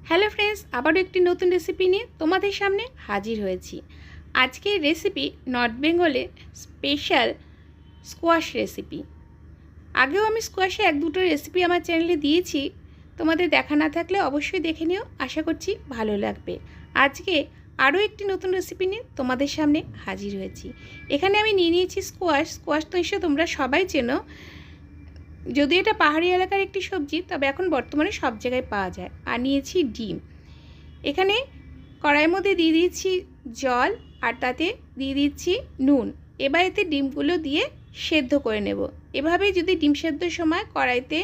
Hello friends, আবারও একটি নতুন রেসিপি নিয়ে তোমাদের সামনে হাজির হয়েছি। আজকের রেসিপি নর্থ বেঙ্গলের স্পেশাল স্কোয়াশ রেসিপি। আগেও আমি স্কোয়াশে এক দুটো রেসিপি আমার চ্যানেলে দিয়েছি, তোমাদের দেখা না থাকলে অবশ্যই দেখে নিও, আশা করছি ভালো লাগবে। আজকে আরও একটি নতুন রেসিপি নিয়ে তোমাদের সামনে হাজির হয়েছি। এখানে আমি নিয়ে নিয়েছি স্কোয়াশ তো নিশ্চয়ই তোমরা সবাই চেনো। যদি এটা পাহাড়ি এলাকার একটি সবজি, তবে এখন বর্তমানে সব জায়গায় পাওয়া যায়। আর নিয়েছি ডিম। এখানে কড়াইয়ের মধ্যে দিয়ে দিচ্ছি জল, আর তাতে দিয়ে দিচ্ছি নুন। এবার এতে ডিমগুলো দিয়ে সেদ্ধ করে নেব। এভাবে যদি ডিম সেদ্ধর সময় কড়াইতে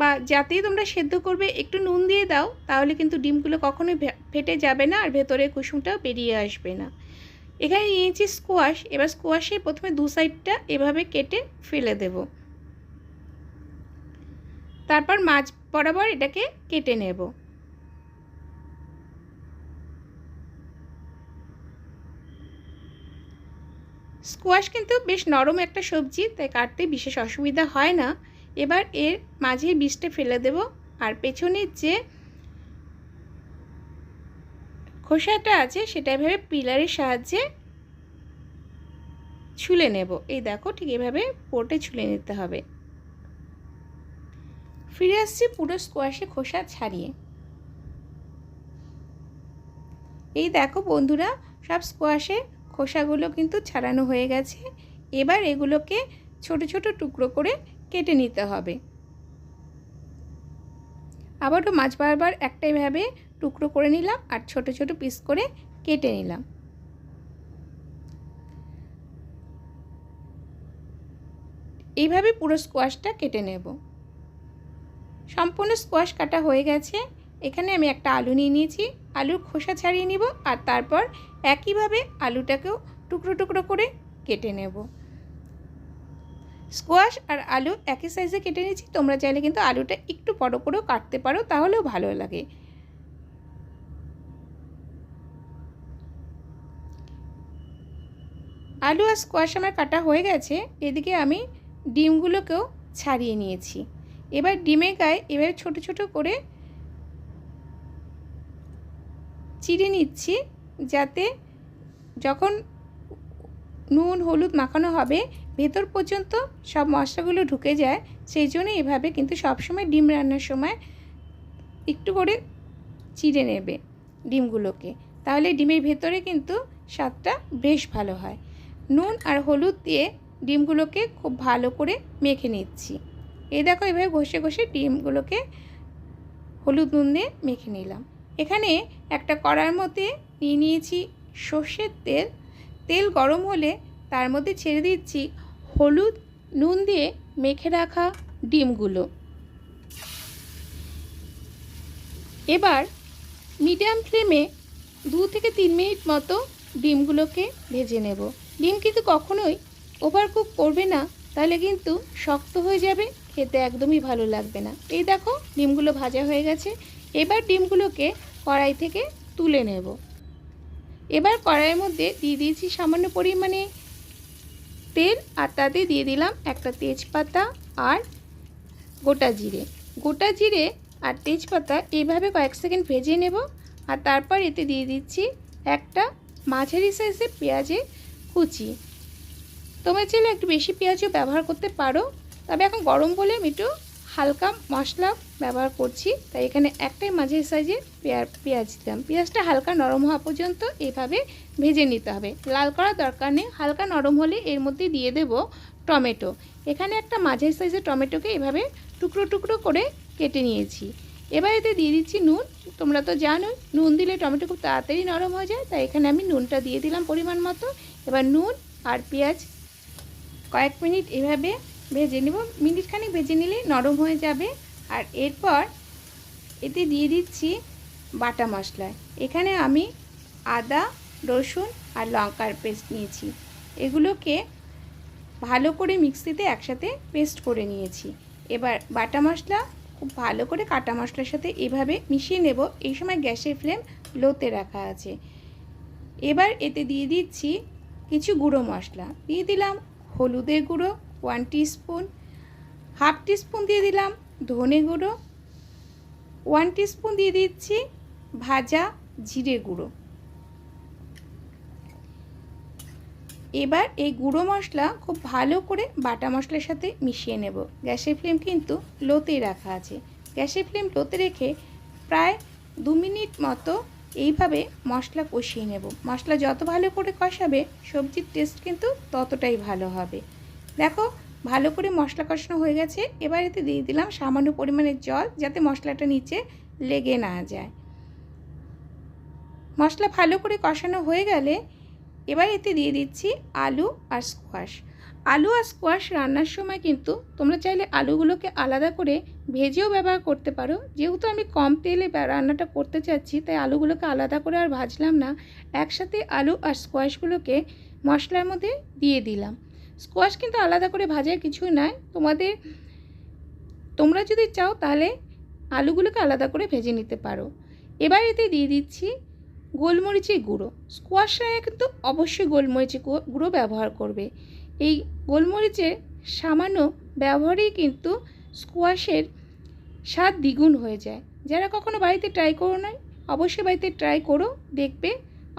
বা যাতেই তোমরা সেদ্ধ করবে একটু নুন দিয়ে দাও, তাহলে কিন্তু ডিমগুলো কখনোই ফেটে যাবে না, আর ভেতরে কুসুমটাও বেরিয়ে আসবে না। এখানে নিয়েছি স্কোয়াশ। এবার স্কোয়াশের প্রথমে দু সাইডটা এভাবে কেটে ফেলে দেব, তারপর মাছ বরাবর এটাকে কেটে নেব। স্কোয়াশ কিন্তু বেশ নরম একটা সবজি, তাই কাটতে বিশেষ অসুবিধা হয় না। এবার এর মাঝে বীজটা ফেলে দেব, আর পেছনের যে খোসাটা আছে সেটা এভাবে পিলারের সাহায্যে ছুলে নেব। এই দেখো, ঠিক এভাবে পোটে ছুলে নিতে হবে। ফিরে আসছি পুরো স্কোয়াশে খোসা ছাড়িয়ে। এই দেখো বন্ধুরা, সব স্কোয়াশে খোসাগুলো কিন্তু ছাড়ানো হয়ে গেছে। এবার এগুলোকে ছোট ছোট টুকরো করে কেটে নিতে হবে। আবারও মাছ বারবার একটাইভাবে টুকরো করে নিলাম, আর ছোট ছোট পিস করে কেটে নিলাম। এইভাবে পুরো স্কোয়াশটা কেটে নেব। সম্পূর্ণ স্কোয়াশ কাটা হয়ে গেছে। এখানে আমি একটা আলু নিয়ে নিয়েছি, আলুর খোসা ছাড়িয়ে নিব, আর তারপর একইভাবে আলুটাকেও টুকরো টুকরো করে কেটে নেব। স্কোয়াশ আর আলু একই সাইজে কেটে নিয়েছি, তোমরা চাইলে কিন্তু আলুটা একটু বড় করেও কাটতে পারো, তাহলেও ভালো লাগে। আলু আর স্কোয়াশ আমার কাটা হয়ে গেছে। এদিকে আমি ডিমগুলোকেও ছাড়িয়ে নিয়েছি। এবার ডিমের গায়ে এবারে ছোট ছোট করে চিড়ে নিচ্ছি, যাতে যখন নুন হলুদ মাখানো হবে ভেতর পর্যন্ত সব মশলাগুলো ঢুকে যায়। সেই জন্য এভাবে কিন্তু সবসময় ডিম রান্নার সময় একটু করে চিড়ে নেবে ডিমগুলোকে, তাহলে ডিমের ভেতরে কিন্তু স্বাদটা বেশ ভালো হয়। নুন আর হলুদ দিয়ে ডিমগুলোকে খুব ভালো করে মেখে নিচ্ছি। এই দেখো, এভাবে ঘষে ঘষে ডিমগুলোকে হলুদ নুন দিয়ে মেখে নিলাম। এখানে একটা কড়াইয়ের মধ্যে নিয়ে নিয়েছি সর্ষের তেল। তেল গরম হলে তার মধ্যে ছেড়ে দিচ্ছি হলুদ নুন দিয়ে মেখে রাখা ডিমগুলো। এবার মিডিয়াম ফ্লেমে 2 থেকে 3 মিনিট মতো ডিমগুলোকে ভেজে নেব। ডিম কিন্তু কখনোই ওভার কুক করবে না, তাহলে কিন্তু শক্ত হয়ে যাবে, খেতে একদমই ভালো লাগবে না। এই দেখো, ডিমগুলো ভাজা হয়ে গেছে। এবার ডিমগুলোকে কড়াই থেকে তুলে নেব। এবার কড়াইয়ের মধ্যে দিয়ে দিয়েছি সামান্য পরিমাণে তেল, আর তাতে দিয়ে দিলাম একটা তেজপাতা আর গোটা জিরে। গোটা জিরে আর তেজপাতা এইভাবে কয়েক সেকেন্ড ভেজে নেব, আর তারপর এতে দিয়ে দিচ্ছি একটা মাঝারি সাইজের পেঁয়াজের কুচি। তোমরা চাইলে একটু বেশি পেঁয়াজও ব্যবহার করতে পারো, তবে এখন গরম বলে আমি একটু হালকা মশলা ব্যবহার করছি, তাই এখানে একটাই মাঝারি সাইজের পেঁয়াজ দিলাম। পেঁয়াজটা হালকা নরম হওয়া পর্যন্ত এইভাবে ভেজে নিতে হবে, লাল করার দরকার নেই। হালকা নরম হলে এর মধ্যে দিয়ে দেব টমেটো। এখানে একটা মাঝারি সাইজের টমেটোকে এভাবে টুকরো টুকরো করে কেটে নিয়েছি। এবার এতে দিয়ে দিচ্ছি নুন। তোমরা তো জানোই নুন দিলে টমেটো খুব তাড়াতাড়ি নরম হয়ে যায়, তাই এখানে আমি নুনটা দিয়ে দিলাম পরিমাণ মতো। এবার নুন আর পেঁয়াজ কয়েক মিনিট এভাবে ভেজে নেব, মিনিটখানেক ভেজে নিলেই নরম হয়ে যাবে। আর এরপর এতে দিয়ে দিচ্ছি বাটা মশলা। এখানে আমি আদা রসুন আর লঙ্কার পেস্ট নিয়েছি, এগুলোকে ভালো করে মিক্সিতে একসাথে পেস্ট করে নিয়েছি। এবার বাটা মশলা খুব ভালো করে কাটা মশলার সাথে এভাবে মিশিয়ে নেব। এই সময় গ্যাসের ফ্লেম লোতে রাখা আছে। এবার এতে দিয়ে দিচ্ছি কিছু গুঁড়ো মশলা। দিয়ে দিলাম হলুদের গুঁড়ো 1 টিস্পুন, হাফ টিস্পুন দিয়ে দিলাম ধনে গুঁড়ো, 1 টিস্পুন দিয়ে দিচ্ছি ভাজা জিরে গুঁড়ো। এবার এই গুঁড়ো মশলা খুব ভালো করে বাটা মশলার সাথে মিশিয়ে নেব। গ্যাসের ফ্লেম কিন্তু লোতেই রাখা আছে। গ্যাসের ফ্লেম লোতে রেখে প্রায় 2 মিনিট মতো এইভাবে মশলা কষিয়ে নেব। মশলা যত ভালো করে কষাবে সবজির টেস্ট কিন্তু ততটাই ভালো হবে। দেখো ভালো করে মশলা কষানো হয়ে গেছে। এবার এতে দিয়ে দিলাম সামান্য পরিমাণের জল, যাতে মশলাটা নিচে লেগে না যায়। মশলা ভালো করে কষানো হয়ে গেলে এবার এতে দিয়ে দিচ্ছি আলু আর স্কোয়াশ। আলু আর স্কোয়াশ রান্নার সময় কিন্তু তোমরা চাইলে আলুগুলোকে আলাদা করে ভেজেও ব্যবহার করতে পারো। যেহেতু আমি কম তেলে রান্নাটা করতে চাচ্ছি, তাই আলুগুলোকে আলাদা করে আর ভাজলাম না, একসাথে আলু আর স্কোয়াশগুলোকে মশলার মধ্যে দিয়ে দিলাম। স্কোয়াশ কিন্তু আলাদা করে ভাজার কিছুই নয়, তোমরা যদি চাও তাহলে আলুগুলোকে আলাদা করে ভেজে নিতে পারো। এবার এতে দিয়ে দিচ্ছি গোলমরিচের গুঁড়ো। স্কোয়াশ রান্নায় কিন্তু অবশ্যই গোলমরিচের গুঁড়ো ব্যবহার করবে। এই গোলমরিচের সামান্য ব্যবহারেই কিন্তু স্কোয়াশের স্বাদ দ্বিগুণ হয়ে যায়। যারা কখনো বাড়িতে ট্রাই করো না, অবশ্যই বাড়িতে ট্রাই করো, দেখবে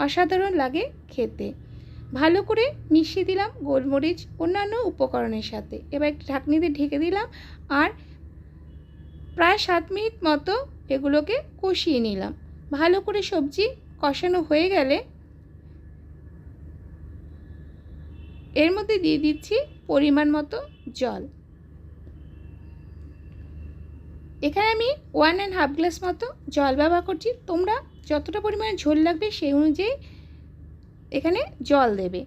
অসাধারণ লাগে খেতে। ভালো করে মিশিয়ে দিলাম গোলমরিচ অন্যান্য উপকরণের সাথে। এবার একটু ঢাকনি দিয়ে ঢেকে দিলাম আর প্রায় 7 মিনিট মতো এগুলোকে কষিয়ে নিলাম। ভালো করে সবজি কষানো হয়ে গেলে এর মধ্যে দিয়ে দিচ্ছি পরিমাণ মতো জল। এখানে আমি 1.5 গ্লাস মতো জল ব্যবহার করছি। তোমরা যতটা পরিমাণে ঝোল লাগবে সেই অনুযায়ী এখানে জল দেবে।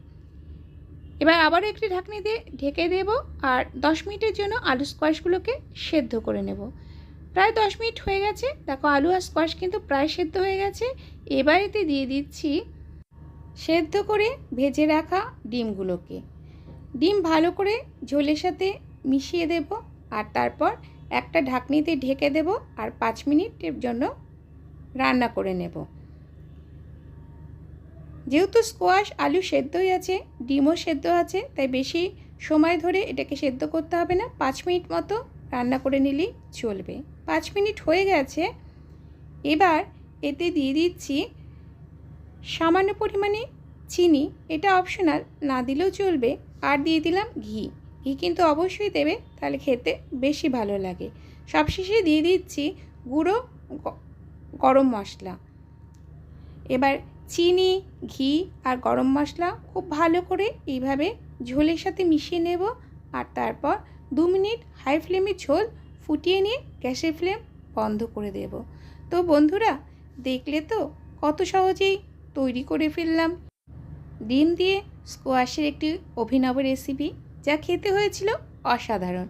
এবার আবারও একটি ঢাকনি দিয়ে ঢেকে দেব আর 10 মিনিটের জন্য আলু স্কোয়াশগুলোকে সেদ্ধ করে নেব। প্রায় 10 মিনিট হয়ে গেছে। দেখো আলু আর স্কোয়াশ কিন্তু প্রায় সেদ্ধ হয়ে গেছে। এবার এতে দিয়ে দিচ্ছি সেদ্ধ করে ভেজে রাখা ডিমগুলোকে। ডিম ভালো করে ঝোলের সাথে মিশিয়ে দেব আর তারপর একটা ঢাকনিতে ঢেকে দেব আর 5 মিনিটের জন্য রান্না করে নেব। যেহেতু স্কোয়াশ আলু সেদ্ধই আছে, ডিমও সেদ্ধ আছে, তাই বেশি সময় ধরে এটাকে সেদ্ধ করতে হবে না। 5 মিনিট মতো রান্না করে নিলেই চলবে। 5 মিনিট হয়ে গেছে। এবার এতে দিয়ে দিচ্ছি সামান্য পরিমাণে চিনি, এটা অপশনাল, না দিলেও চলবে। আর দিয়ে দিলাম ঘি। ঘি কিন্তু অবশ্যই দেবে, তাহলে খেতে বেশি ভালো লাগে। সবশেষে দিয়ে দিচ্ছি গুঁড়ো গরম মশলা। এবার চিনি, ঘি আর গরম মশলা খুব ভালো করে এইভাবে ঝোলের সাথে মিশিয়ে নেব আর তারপর 2 মিনিট হাই ফ্লেমে ঝোল ফুটিয়ে নিয়ে গ্যাসের ফ্লেম বন্ধ করে দেব। তো বন্ধুরা দেখলে তো কত সহজেই তৈরি করে ফেললাম ডিম দিয়ে স্কোয়াশের একটি অভিনব রেসিপি, যা খেতে হয়েছিল অসাধারণ।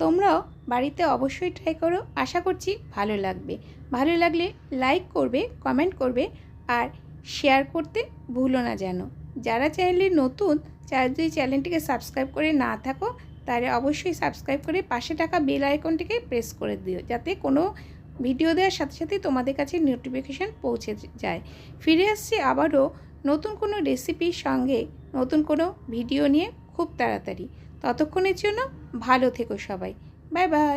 তোমরাও বাড়িতে অবশ্যই ট্রাই করো, আশা করছি ভালো লাগবে। ভালো লাগলে লাইক করবে, কমেন্ট করবে আর শেয়ার করতে ভুলো না যেন। যারা চ্যানেলে নতুন, যদি চ্যানেলটিকে সাবস্ক্রাইব করে না থাকো তাহলে অবশ্যই সাবস্ক্রাইব করে পাশে থাকা বেল আইকনটিকে প্রেস করে দিও, যাতে কোনো ভিডিও দেওয়ার সাথে সাথে তোমাদের কাছে নোটিফিকেশান পৌঁছে যায়। ফিরে আসছি আবারও নতুন কোনো রেসিপির সঙ্গে, নতুন কোনো ভিডিও নিয়ে খুব তাড়াতাড়ি। ততক্ষণের জন্য ভালো থেকো সবাই। Bye bye.